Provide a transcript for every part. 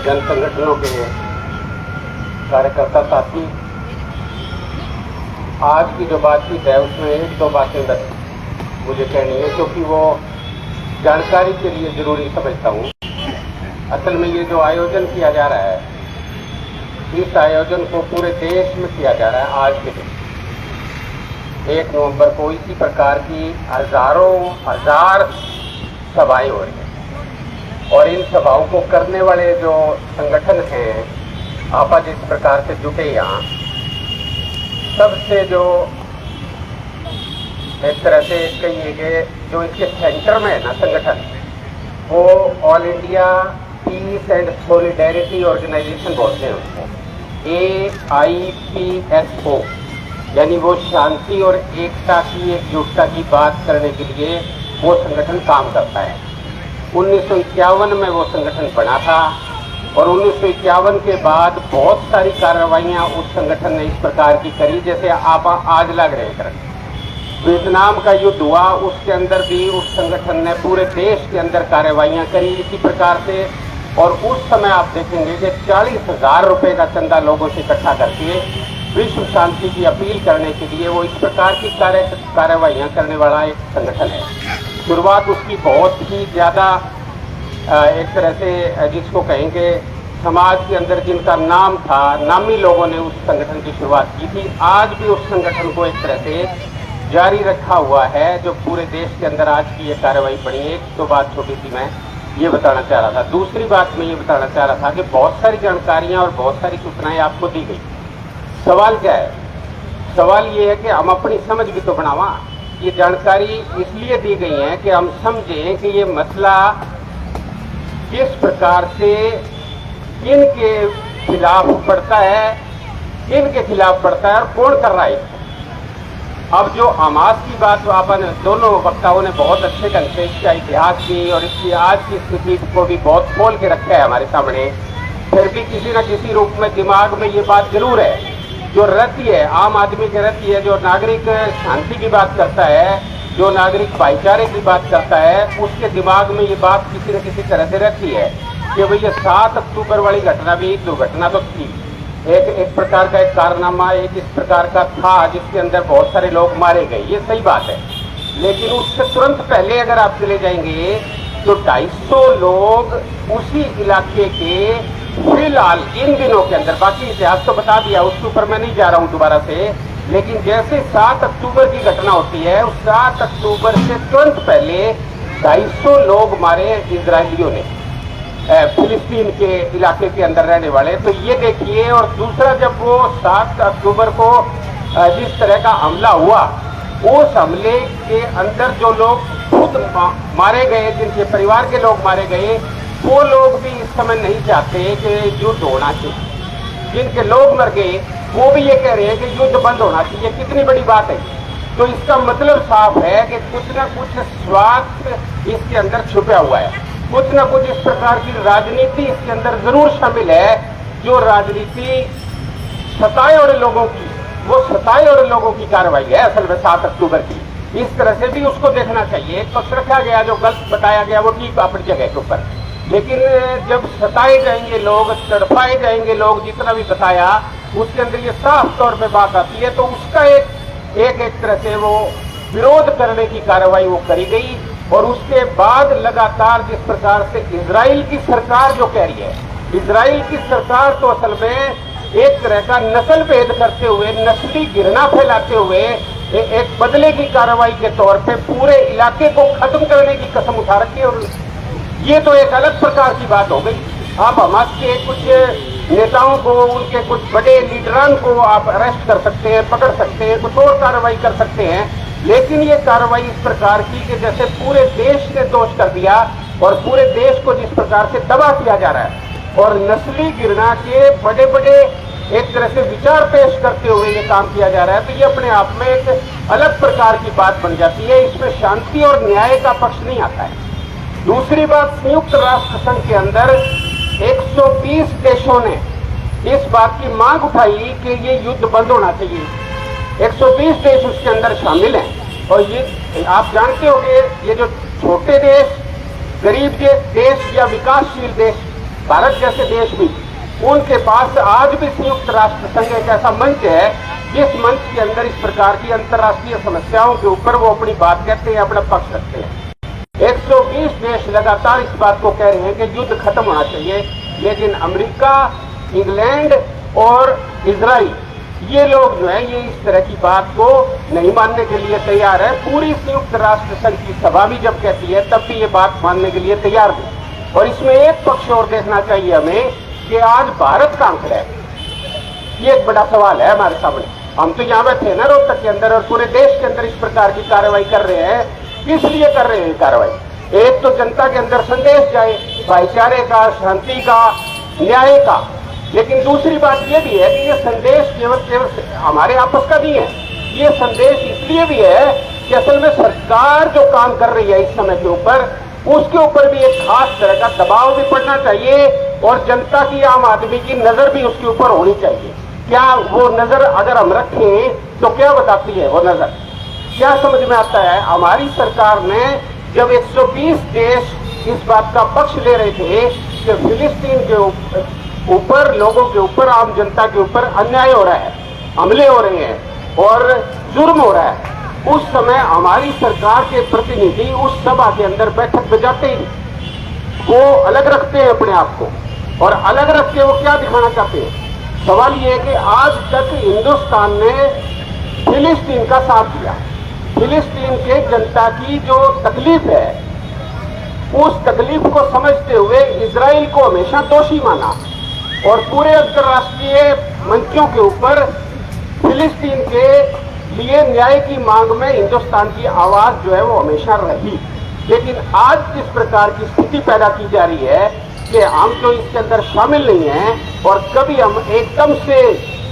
जन संगठनों के कार्यकर्ता साथी, आज की जो बातचीत है उसमें एक दो बातें बस मुझे कहनी है, क्योंकि वो जानकारी के लिए जरूरी समझता हूँ। असल में ये जो आयोजन किया जा रहा है, इस आयोजन को पूरे देश में किया जा रहा है। आज के दिन 1 नवंबर को इसी प्रकार की हजार सभाएं हो रही हैं, और इन सभाओं को करने वाले जो संगठन हैं, आपा जिस प्रकार से जुटे यहाँ, सबसे जो एक तरह से कहिए कि जो इसके सेंटर में है ना संगठन, वो All India Peace and Solidarity Organisation बोलते हैं उसको, AIPSO, यानी वो शांति और एकता की, एकजुटता की बात करने के लिए वो संगठन काम करता है। 1951 में वो संगठन बना था, और 1951 के बाद बहुत सारी कार्रवाइयाँ उस संगठन ने इस प्रकार की करी, जैसे आप आज लग रहे हैं। वियतनाम का युद्ध हुआ, उसके अंदर भी उस संगठन ने पूरे देश के अंदर कार्रवाइयाँ करी इसी प्रकार से। और उस समय आप देखेंगे कि 40,000 रुपये का चंदा लोगों से इकट्ठा करके विश्व शांति की अपील करने के लिए वो इस प्रकार की कार्रवाइयाँ करने वाला एक संगठन है। शुरुआत उसकी बहुत ही ज़्यादा एक तरह से जिसको कहेंगे समाज के अंदर जिनका नाम था, नामी लोगों ने उस संगठन की शुरुआत की थी। आज भी उस संगठन को एक तरह से जारी रखा हुआ है, जो पूरे देश के अंदर आज की ये कार्रवाई बनी है। एक तो बात छोटी सी मैं ये बताना चाह रहा था। दूसरी बात मैं ये बताना चाह रहा था कि बहुत सारी जानकारियाँ और बहुत सारी सूचनाएं आपको दी गई। सवाल क्या है? सवाल ये है कि हम अपनी समझ भी तो बनावा। ये जानकारी इसलिए दी गई है कि हम समझें कि ये मसला किस प्रकार से किनके खिलाफ पड़ता है, किनके खिलाफ पड़ता है और कौन कर रहा है। अब जो हमास की बात अपन दोनों वक्ताओं ने बहुत अच्छे ढंग से इसका इतिहास की और इसकी आज की स्थिति को भी बहुत खोल के रखा है हमारे सामने, फिर भी किसी न किसी रूप में दिमाग में ये बात जरूर है जो रहती है, आम आदमी की रहती है। जो नागरिक शांति की बात करता है, जो नागरिक भाईचारे की बात करता है, उसके दिमाग में ये बात किसी न किसी तरह से रहती है कि भाई ये 7 अक्टूबर वाली घटना भी एक दुर्घटना तो थी, एक प्रकार का एक कारनामा एक इस प्रकार का था जिसके अंदर बहुत सारे लोग मारे गए, ये सही बात है। लेकिन उससे तुरंत पहले अगर आप चले जाएंगे तो 250 लोग उसी इलाके के फिलहाल इन दिनों के अंदर, बाकी इतिहास तो बता दिया, उसके ऊपर मैं नहीं जा रहा हूँ दोबारा से, लेकिन जैसे 7 अक्टूबर की घटना होती है, उस 7 अक्टूबर से तुरंत पहले 250 लोग मारे इजरायलियों ने, फिलिस्तीन के इलाके के अंदर रहने वाले। तो ये देखिए, और दूसरा जब वो 7 अक्टूबर को जिस तरह का हमला हुआ, उस हमले के अंदर जो लोग खुद मारे गए, जिनके परिवार के लोग मारे गए, वो लोग भी इस समय नहीं चाहते कि युद्ध होना चाहिए। जिनके लोग मर गए वो भी ये कह रहे हैं कि युद्ध बंद होना चाहिए। कितनी बड़ी बात है। तो इसका मतलब साफ है कि कुछ ना कुछ स्वार्थ इसके अंदर छुपा हुआ है, कुछ ना कुछ इस प्रकार की राजनीति इसके अंदर जरूर शामिल है। जो राजनीति सताए और लोगों की, वो सताए और लोगों की कार्रवाई है असल में 7 अक्टूबर की। इस तरह से भी उसको देखना चाहिए। पक्ष रखा गया, जो गलत बताया गया वो ठीक अपनी जगह के ऊपर, लेकिन जब सताए जाएंगे लोग, तड़पाए जाएंगे लोग, जितना भी बताया उसके अंदर ये साफ तौर पे बात आती है, तो उसका एक तरह से वो विरोध करने की कार्रवाई वो करी गई। और उसके बाद लगातार जिस प्रकार से इजराइल की सरकार जो कह रही है, इजराइल की सरकार तो असल में एक तरह का नस्ल भेद करते हुए, नस्ली घृणा फैलाते हुए एक बदले की कार्रवाई के तौर पे पूरे इलाके को खत्म करने की कसम उठा रखी है। और ये तो एक अलग प्रकार की बात हो गई। आप हमास के कुछ नेताओं को, उनके कुछ बड़े लीडरान को आप अरेस्ट कर सकते हैं, पकड़ सकते हैं, कुछ और कार्रवाई कर सकते हैं, लेकिन ये कार्रवाई इस प्रकार की कि जैसे पूरे देश ने दोष कर दिया और पूरे देश को जिस प्रकार से तबाह किया जा रहा है और नस्ली घृणा के बड़े बड़े एक तरह से विचार पेश करते हुए ये काम किया जा रहा है, तो ये अपने आप में एक अलग प्रकार की बात बन जाती है। इसमें शांति और न्याय का पक्ष नहीं आता है। दूसरी बात, संयुक्त राष्ट्र संघ के अंदर 120 देशों ने इस बात की मांग उठाई कि ये युद्ध बंद होना चाहिए। 120 देश उसके अंदर शामिल हैं। और ये आप जानते होंगे, ये जो छोटे देश, गरीब देश या विकासशील देश, भारत जैसे देश भी, उनके पास आज भी संयुक्त राष्ट्र संघ एक ऐसा मंच है जिस मंच के अंदर इस प्रकार की अंतर्राष्ट्रीय समस्याओं के ऊपर वो अपनी बात कहते हैं, अपना पक्ष रखते हैं। 120 देश लगातार इस बात को कह रहे हैं कि युद्ध खत्म होना चाहिए, लेकिन अमेरिका, इंग्लैंड और इजराइल, ये लोग जो है ये इस तरह की बात को नहीं मानने के लिए तैयार है। पूरी संयुक्त राष्ट्र संघ की सभा भी जब कहती है तब भी ये बात मानने के लिए तैयार नहीं। और इसमें एक पक्ष और देखना चाहिए हमें कि आज भारत कहां खड़ा है, ये एक बड़ा सवाल है हमारे सामने। हम तो यहाँ बैठे हैं ना रोहतक के अंदर और पूरे देश के अंदर इस प्रकार की कार्रवाई कर रहे हैं। किस लिए कर रहे हैं कार्रवाई? एक तो जनता के अंदर संदेश जाए भाईचारे का, शांति का, न्याय का, लेकिन दूसरी बात यह भी है कि ये संदेश केवल हमारे आपस का नहीं है। ये संदेश इसलिए भी है कि असल में सरकार जो काम कर रही है इस समय के ऊपर, उसके ऊपर भी एक खास तरह का दबाव भी पड़ना चाहिए और जनता की, आम आदमी की नजर भी उसके ऊपर होनी चाहिए। क्या वो नजर अगर हम रखें तो क्या बताती है वो नजर? क्या समझ में आता है? हमारी सरकार ने जब 120 देश इस बात का पक्ष ले रहे थे कि फिलिस्तीन के ऊपर, लोगों के ऊपर, आम जनता के ऊपर अन्याय हो रहा है, हमले हो रहे हैं और जुर्म हो रहा है, उस समय हमारी सरकार के प्रतिनिधि उस सभा के अंदर बैठक में जाते ही वो अलग रखते हैं अपने आप को, और अलग रख के वो क्या दिखाना चाहते हैं? सवाल ये है कि आज तक हिंदुस्तान ने फिलिस्तीन का साथ दिया। फिलिस्तीन के जनता की जो तकलीफ है, उस तकलीफ को समझते हुए इजराइल को हमेशा दोषी माना और पूरे अंतर्राष्ट्रीय मंचों के ऊपर फिलिस्तीन के लिए न्याय की मांग में हिंदुस्तान की आवाज जो है वो हमेशा रही। लेकिन आज जिस प्रकार की स्थिति पैदा की जा रही है कि हम तो इसके अंदर शामिल नहीं हैं, और कभी हम एकदम से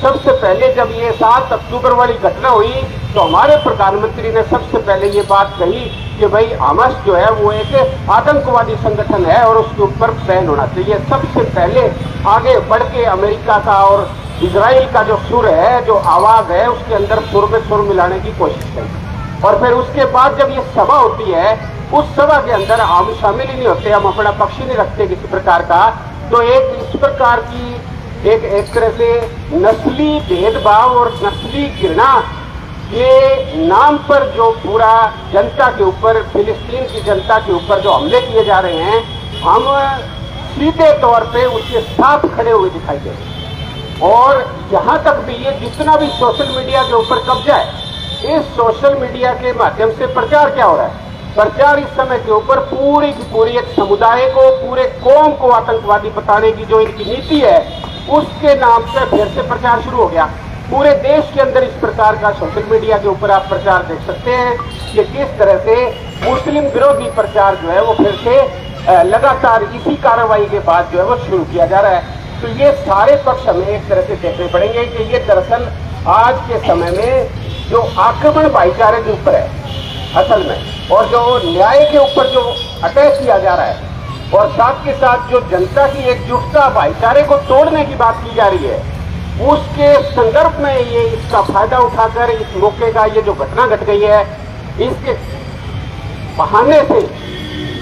सबसे पहले जब ये 7 अक्टूबर वाली घटना हुई तो हमारे प्रधानमंत्री ने सबसे पहले ये बात कही कि भाई हमास जो है वो एक आतंकवादी संगठन है और उसके ऊपर बैन होना चाहिए। सबसे पहले आगे बढ़ के अमेरिका का और इजराइल का जो सुर है, जो आवाज है, उसके अंदर सुर में सुर मिलाने की कोशिश करी। और फिर उसके बाद जब ये सभा होती है, उस सभा के अंदर हम शामिल ही नहीं होते, हम अपना पक्ष ही नहीं रखते किसी प्रकार का। तो एक इस प्रकार की एक तरह से नस्ली भेदभाव और नस्ली घृणा के नाम पर जो पूरा जनता के ऊपर, फिलिस्तीन की जनता के ऊपर जो हमले किए जा रहे हैं, हम सीधे तौर पे उसके साथ खड़े हुए दिखाई दे रहे हैं। और यहाँ तक भी ये जितना भी सोशल मीडिया के ऊपर कब्जा है, इस सोशल मीडिया के माध्यम से प्रचार क्या हो रहा है? प्रचार इस समय के ऊपर पूरी की पूरी एक समुदाय को, पूरे कौम को आतंकवादी बताने की जो इनकी नीति है, उसके नाम से फिर से प्रचार शुरू हो गया। पूरे देश के अंदर इस प्रकार का सोशल मीडिया के ऊपर आप प्रचार देख सकते हैं कि किस तरह से मुस्लिम विरोधी प्रचार जो है वो फिर से लगातार इसी कार्रवाई के बाद जो है वो शुरू किया जा रहा है। तो ये सारे पक्ष हमें एक तरह से देखने पड़ेंगे कि ये दरअसल आज के समय में जो आक्रमण भाईचारे के ऊपर है असल में, और जो न्याय के ऊपर जो अटैक किया जा रहा है, और साथ के साथ जो जनता की एकजुटता, भाईचारे को तोड़ने की बात की जा रही है, उसके संदर्भ में ये इसका फायदा उठाकर इस मौके का ये जो घटना घट गई है, इसके बहाने से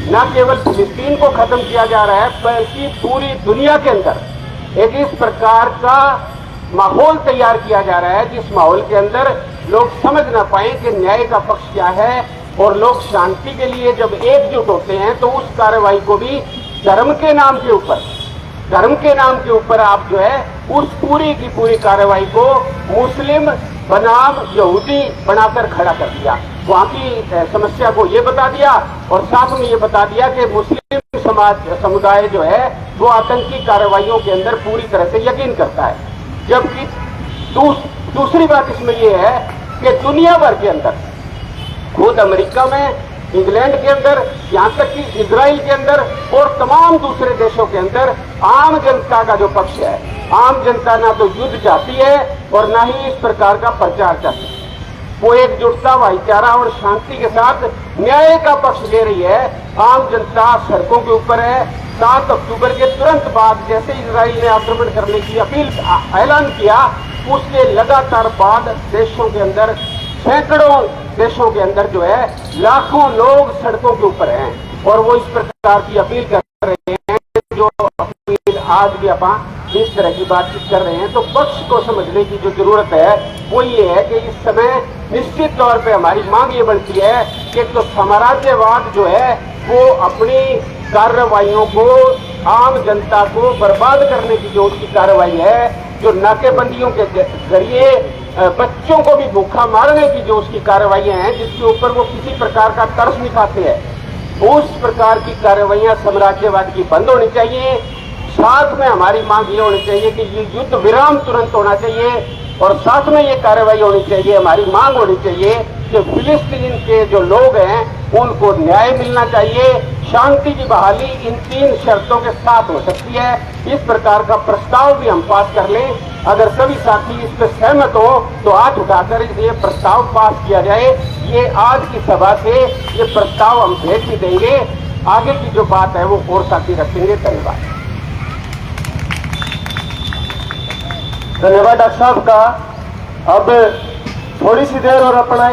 न केवल फिलिस्तीन को खत्म किया जा रहा है बल्कि पूरी दुनिया के अंदर एक इस प्रकार का माहौल तैयार किया जा रहा है जिस माहौल के अंदर लोग समझ ना पाए कि न्याय का पक्ष क्या है, और लोग शांति के लिए जब एकजुट होते हैं तो उस कार्रवाई को भी धर्म के नाम के ऊपर आप जो है उस पूरी की पूरी कार्रवाई को मुस्लिम बनाम यहूदी बनाकर खड़ा कर दिया। वहां की समस्या को ये बता दिया और साथ में ये बता दिया कि मुस्लिम समुदाय जो है वो आतंकी कार्रवाइयों के अंदर पूरी तरह से यकीन करता है। जबकि दूसरी बात इसमें यह है कि दुनिया भर के अंदर, खुद अमेरिका में, इंग्लैंड के अंदर, यहाँ तक कि इजराइल के अंदर और तमाम दूसरे देशों के अंदर आम जनता का जो पक्ष है, आम जनता ना तो युद्ध चाहती है और ना ही इस प्रकार का प्रचार चाहती है। वो एकजुटता, भाईचारा और शांति के साथ न्याय का पक्ष ले रही है। आम जनता सड़कों के ऊपर है। 7 अक्टूबर के तुरंत बाद जैसे इजराइल ने आक्रमण करने की ऐलान किया, उसके लगातार बाद देशों के अंदर, सैकड़ों देशों के अंदर जो है लाखों लोग सड़कों के ऊपर हैं और वो इस प्रकार की अपील कर रहे हैं जो अपनी आज भी आप इस तरह की बातचीत कर रहे हैं। तो पक्ष को समझने की जो जरूरत है वो ये है कि इस समय निश्चित तौर पे हमारी मांग ये बनती है कि तो साम्राज्यवाद जो है वो अपनी कार्रवाइयों को, आम जनता को बर्बाद करने की जो उसकी कार्रवाई है, जो नाकेबंदियों के जरिए बच्चों को भी भूखा मारने की जो उसकी कार्रवाइयां हैं, जिसके ऊपर वो किसी प्रकार का तरस दिखाते हैं, उस प्रकार की कार्रवाइयां साम्राज्यवाद की बंद होनी चाहिए। साथ में हमारी मांग ये होनी चाहिए कि ये युद्ध विराम तुरंत होना चाहिए और साथ में ये कार्रवाई होनी चाहिए, हमारी मांग होनी चाहिए कि फिलिस्तीन के जो लोग हैं उनको न्याय मिलना चाहिए। शांति की बहाली इन 3 शर्तों के साथ हो सकती है। इस प्रकार का प्रस्ताव भी हम पास कर लें। अगर सभी साथी इस पर सहमत हो तो हाथ उठाकर ये प्रस्ताव पास किया जाए। ये आज की सभा से ये प्रस्ताव हम भेज भी देंगे। आगे की जो बात है वो और साथी रखेंगे। धन्यवाद। धन्यवाद डॉक्टर साहब का। अब थोड़ी सी देर और अपना